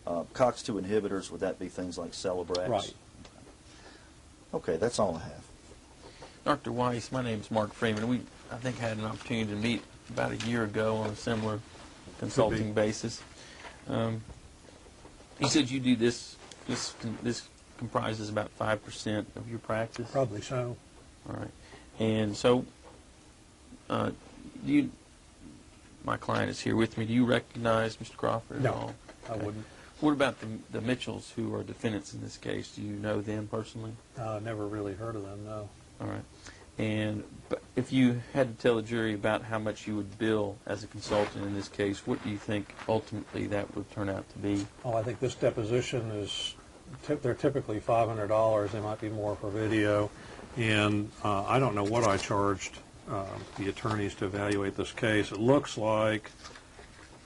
COX-2 inhibitors, would that be things like Celebrex? Right. Okay, that's all I have. Dr. Weiss, my name is Mark Freeman. We, I think, had an opportunity to meet about a year ago on a similar consulting basis. You said you do this comprises about 5% of your practice? Probably so. All right. And so, my client is here with me. Do you recognize Mr. Crawford at all? No, I wouldn't. What about the Mitchells, who are defendants in this case? Do you know them personally? Never really heard of them, no. All right. And but if you had to tell the jury about how much you would bill as a consultant in this case, what do you think ultimately that would turn out to be? Oh, I think this deposition is, they're typically $500. They might be more for video. And I don't know what I charged the attorneys to evaluate this case. It looks like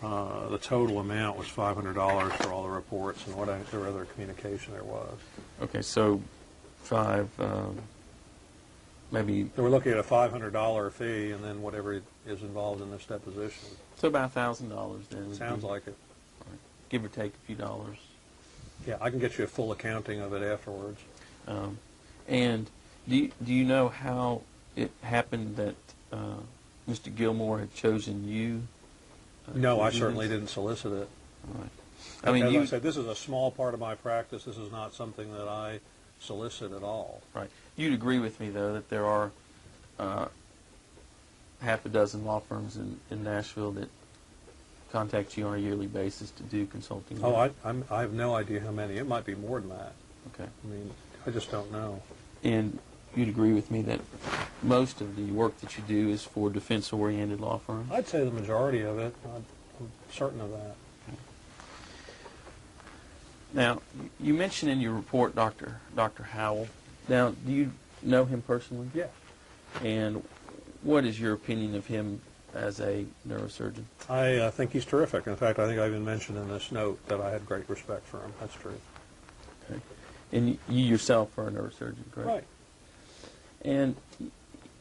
the total amount was $500 for all the reports and whatever other communication there was. Okay, so maybe... So we're looking at a $500 fee and then whatever is involved in this deposition. So about $1,000 then. Sounds like it. All right. Give or take a few dollars. Yeah, I can get you a full accounting of it afterwards. And do you know how it happened that Mr. Gilmore had chosen you? No, I certainly didn't solicit it. All right. I mean, as I said, this is a small part of my practice. This is not something that I solicit at all. Right. You'd agree with me, though, that there are half a dozen law firms in Nashville that contact you on a yearly basis to do consulting work? Oh, I have no idea how many. It might be more than that. Okay. I mean, I just don't know. And you'd agree with me that most of the work that you do is for defense-oriented law firms? I'd say the majority of it. I'm certain of that. Now, you mentioned in your report Dr. Howell. Now, do you know him personally? Yeah. And what is your opinion of him as a neurosurgeon? I think he's terrific. In fact, I think I even mentioned in this note that I had great respect for him. That's true. Okay. And you yourself are a neurosurgeon, correct? Right. And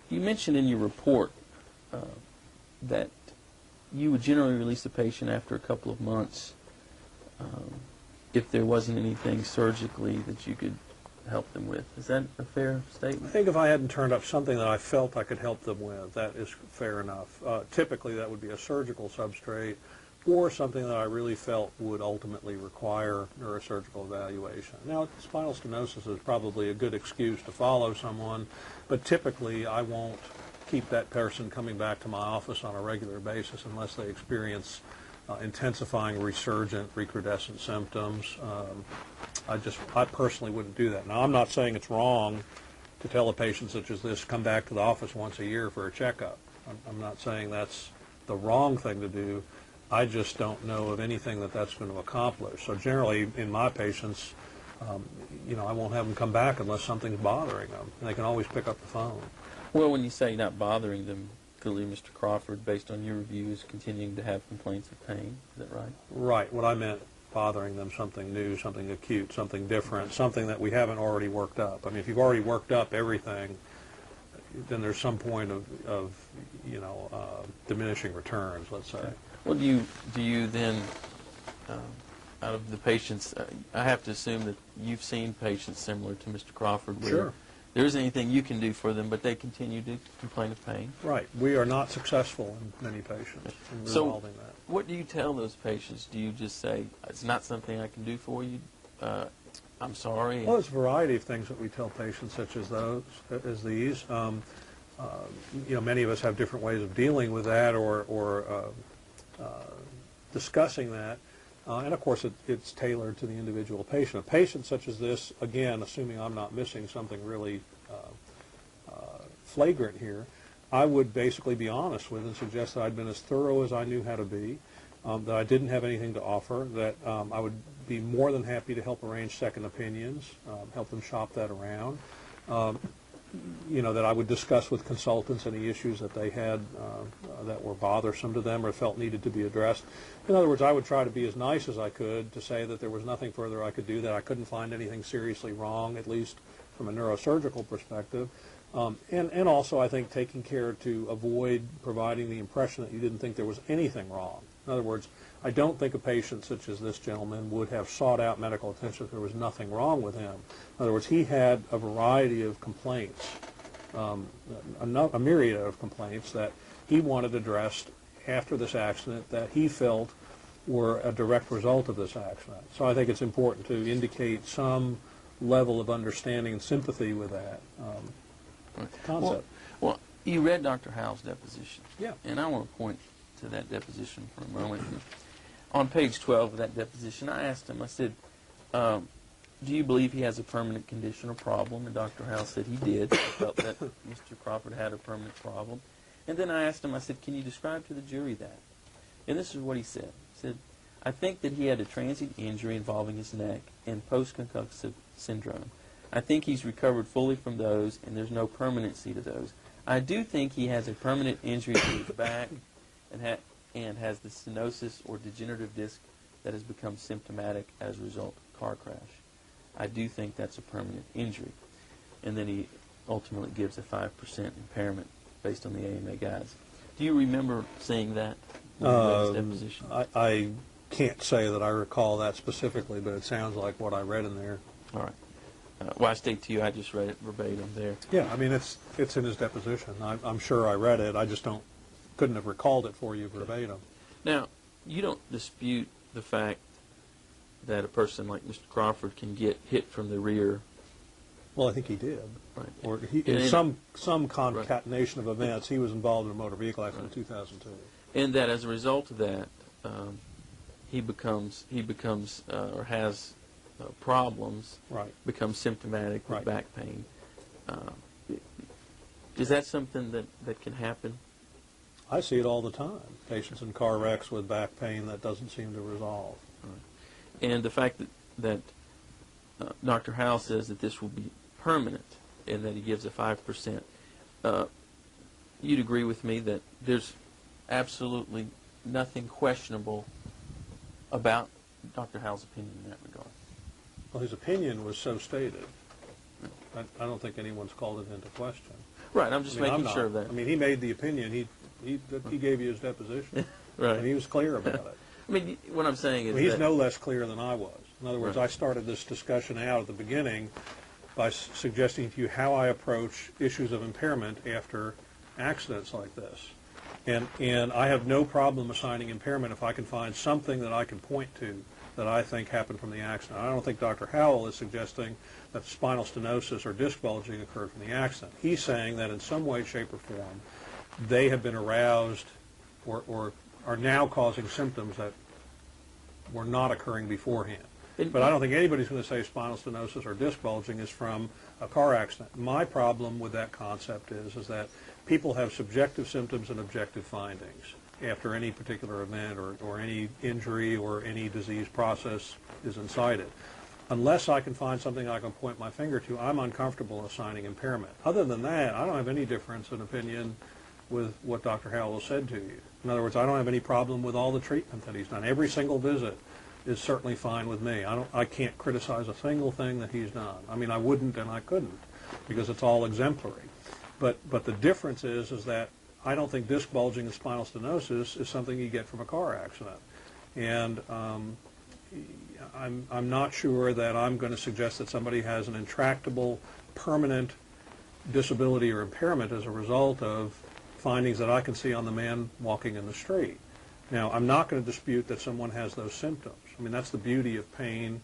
you mentioned in your report that you would generally release the patient after a couple of months if there wasn't anything surgically that you could help them with. Is that a fair statement? I think if I hadn't turned up something that I felt I could help them with, that is fair enough. Typically, that would be a surgical substrate or something that I really felt would ultimately require neurosurgical evaluation. Now, spinal stenosis is probably a good excuse to follow someone, but typically I won't keep that person coming back to my office on a regular basis unless they experience intensifying resurgent, recrudescent symptoms. I personally wouldn't do that. Now, I'm not saying it's wrong to tell a patient such as this, come back to the office once a year for a checkup. I'm not saying that's the wrong thing to do. I just don't know of anything that's going to accomplish. So generally, in my patients, I won't have them come back unless something's bothering them. And they can always pick up the phone. Well, when you say not bothering them, clearly Mr. Crawford, based on your review, is continuing to have complaints of pain. Is that right? Right. What I meant, bothering them, something new, something acute, something different, something that we haven't already worked up. I mean, if you've already worked up everything, then there's some point of diminishing returns, let's say. Okay. Well, do you then, out of the patients, I have to assume that you've seen patients similar to Mr. Crawford where Sure. there isn't anything you can do for them, but they continue to complain of pain? Right. We are not successful in many patients in resolving that. What do you tell those patients? Do you just say, it's not something I can do for you? I'm sorry? Well, there's a variety of things that we tell patients such as these. Many of us have different ways of dealing with that or discussing that. And, of course, it's tailored to the individual patient. A patient such as this, again, assuming I'm not missing something really flagrant here, I would basically be honest with and suggest that I'd been as thorough as I knew how to be, that I didn't have anything to offer, that I would be more than happy to help arrange second opinions, help them shop that around, that I would discuss with consultants any issues that they had that were bothersome to them or felt needed to be addressed. In other words, I would try to be as nice as I could to say that there was nothing further I could do, that I couldn't find anything seriously wrong, at least from a neurosurgical perspective. And also, I think, taking care to avoid providing the impression that you didn't think there was anything wrong. In other words, I don't think a patient such as this gentleman would have sought out medical attention if there was nothing wrong with him. In other words, he had a variety of complaints, a myriad of complaints that he wanted addressed after this accident that he felt were a direct result of this accident. So I think it's important to indicate some level of understanding and sympathy with that concept. Well, you read Dr. Howell's deposition. Yeah. And I want to point to that deposition for a moment. On page 12 of that deposition, I asked him, I said, do you believe he has a permanent condition or problem? And Dr. Howell said he did. He felt that Mr. Crawford had a permanent problem. And then I asked him, I said, can you describe to the jury that? And this is what he said. He said, I think that he had a transient injury involving his neck and post-concussive syndrome. I think he's recovered fully from those, and there's no permanency to those. I do think he has a permanent injury to his back and has the stenosis or degenerative disc that has become symptomatic as a result of a car crash. I do think that's a permanent injury. And then he ultimately gives a 5% impairment based on the AMA guides. Do you remember seeing that in his deposition? I can't say that I recall that specifically, but it sounds like what I read in there. All right. Well, I state to you, I just read it verbatim there. Yeah, I mean, it's in his deposition. I'm sure I read it. I just couldn't have recalled it for you verbatim. Now, you don't dispute the fact that a person like Mr. Crawford can get hit from the rear. Well, I think he did. Right. Or in some concatenation of events, he was involved in a motor vehicle accident in 2002. And that as a result of that, he becomes or has problems, Right. becomes symptomatic with Right. back pain. Is that something that can happen? I see it all the time. Patients in car wrecks with back pain that doesn't seem to resolve. And the fact that Dr. Howell says that this will be permanent and that he gives a 5%, you'd agree with me that there's absolutely nothing questionable about Dr. Howell's opinion in that regard. Well, his opinion was so stated. I don't think anyone's called it into question. Right, I'm just making sure of that. I mean, he made the opinion. He gave you his deposition. Right. And he was clear about it. I mean, what I'm saying is Well, he's that no less clear than I was. In other words, Right. I started this discussion out at the beginning by suggesting to you how I approach issues of impairment after accidents like this. And I have no problem assigning impairment if I can find something that I can point to that I think happened from the accident. I don't think Dr. Howell is suggesting that spinal stenosis or disc bulging occurred from the accident. He's saying that in some way, shape, or form, they have been aroused or are now causing symptoms that were not occurring beforehand. But I don't think anybody's going to say spinal stenosis or disc bulging is from a car accident. My problem with that concept is that people have subjective symptoms and objective findings after any particular event or any injury or any disease process is incited. Unless I can find something I can point my finger to, I'm uncomfortable assigning impairment. Other than that, I don't have any difference in opinion with what Dr. Howell said to you. In other words, I don't have any problem with all the treatment that he's done. Every single visit is certainly fine with me. I can't criticize a single thing that he's done. I mean, I wouldn't and I couldn't because it's all exemplary. But the difference is that I don't think disc bulging and spinal stenosis is something you get from a car accident. And I'm not sure that I'm going to suggest that somebody has an intractable, permanent disability or impairment as a result of findings that I can see on the man walking in the street. Now, I'm not going to dispute that someone has those symptoms. I mean, that's the beauty of pain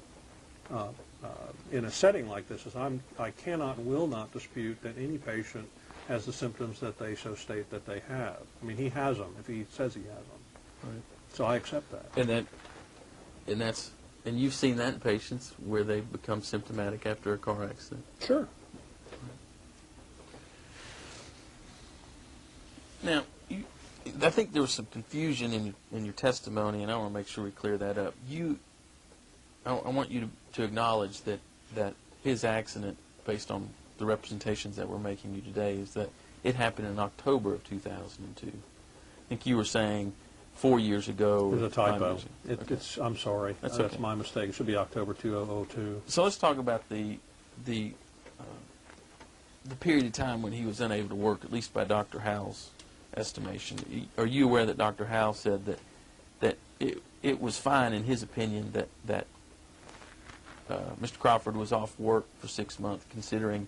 in a setting like this. I cannot and will not dispute that any patient has the symptoms that they so state that they have. I mean, he has them if he says he has them. Right. So I accept that. And you've seen that in patients where they become symptomatic after a car accident. Sure. Now, I think there was some confusion in your testimony, and I want to make sure we clear that up. I want you to acknowledge that his accident, based on the representations that we're making you today, is that it happened in October of 2002. I think you were saying 4 years ago. There's a typo. 5 years ago. Okay. I'm sorry. That's That's okay. my mistake. It should be October 2002. So let's talk about the period of time when he was unable to work, at least by Dr. Howell's estimation. Are you aware that Dr. Howell said that it was fine in his opinion that Mr. Crawford was off work for 6 months, considering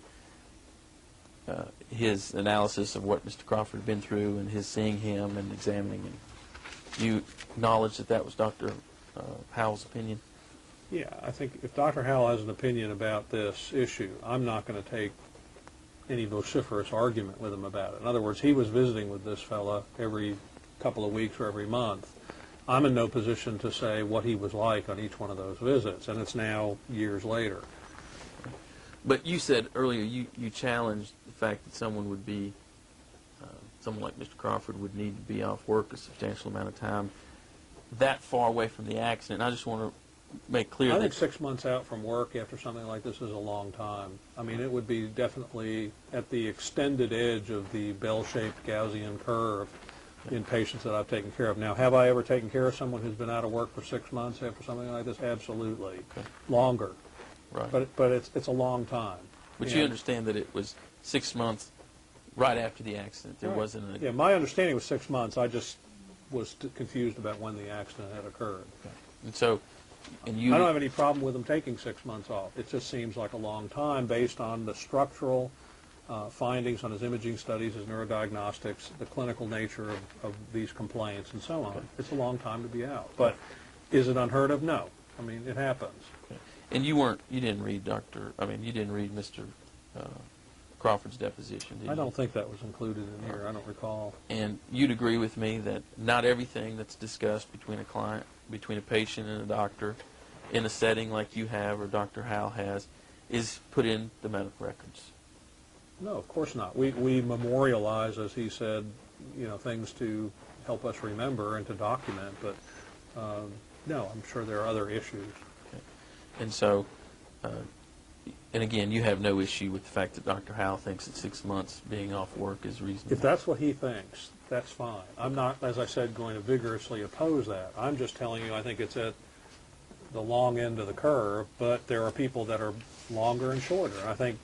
his analysis of what Mr. Crawford had been through and his seeing him and examining him. You acknowledge that that was Dr. Howell's opinion? Yeah, I think if Dr. Howell has an opinion about this issue, I'm not going to take any vociferous argument with him about it. In other words, he was visiting with this fella every couple of weeks or every month. I'm in no position to say what he was like on each one of those visits, and it's now years later. But you said earlier you challenged the fact that someone would be, someone like Mr. Crawford would need to be off work a substantial amount of time that far away from the accident. I just want to make clear I that think 6 months out from work after something like this is a long time. I mean, it would be definitely at the extended edge of the bell-shaped Gaussian curve in patients that I've taken care of. Now, have I ever taken care of someone who's been out of work for 6 months after something like this? Absolutely. Okay. Longer. right. But it's a long time. But you understand that it was 6 months right after the accident. There wasn't a... Yeah, my understanding was 6 months. I just was confused about when the accident had occurred. Okay. And so, and you... I don't have any problem with them taking 6 months off. It just seems like a long time based on the structural findings on his imaging studies, his neurodiagnostics, the clinical nature of these complaints, and so on. Okay. It's a long time to be out. But is it unheard of? No. I mean, it happens. Okay. And you didn't read Mr. Crawford's deposition, did you? I don't think that was included in here. I don't recall. And you'd agree with me that not everything that's discussed between a patient and a doctor in a setting like you have or Dr. Howell has is put in the medical records. No, of course not. We memorialize, as he said, things to help us remember and to document, but no, I'm sure there are other issues. Okay. And so, and again, you have no issue with the fact that Dr. Howell thinks that 6 months being off work is reasonable? If that's what he thinks, that's fine. I'm not, as I said, going to vigorously oppose that. I'm just telling you I think it's at the long end of the curve, but there are people that are longer and shorter. I think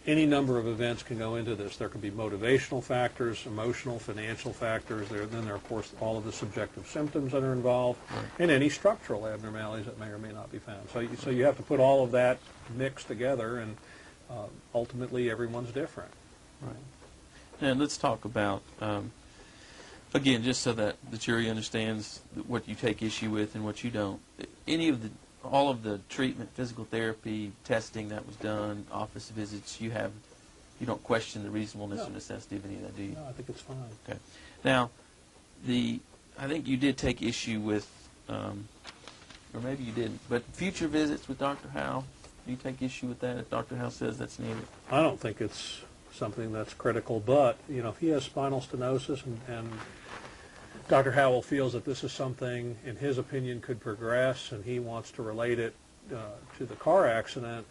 any number of events can go into this. There can be motivational factors, emotional, financial factors. Then there are, of course, all of the subjective symptoms that are involved, and any structural abnormalities that may or may not be found. So you have to put all of that mixed together, and ultimately everyone's different. Right. And let's talk about, again, just so that the jury understands what you take issue with and what you don't. All of the treatment, physical therapy, testing that was done, office visits, you don't question the reasonableness or necessity of any of that, do you? No, I think it's fine. Okay. Now, I think you did take issue with, or maybe you didn't, but future visits with Dr. Howell, do you take issue with that if Dr. Howell says that's needed? I don't think it's something that's critical, but, if he has spinal stenosis and Dr. Howell feels that this is something, in his opinion, could progress, and he wants to relate it to the car accident,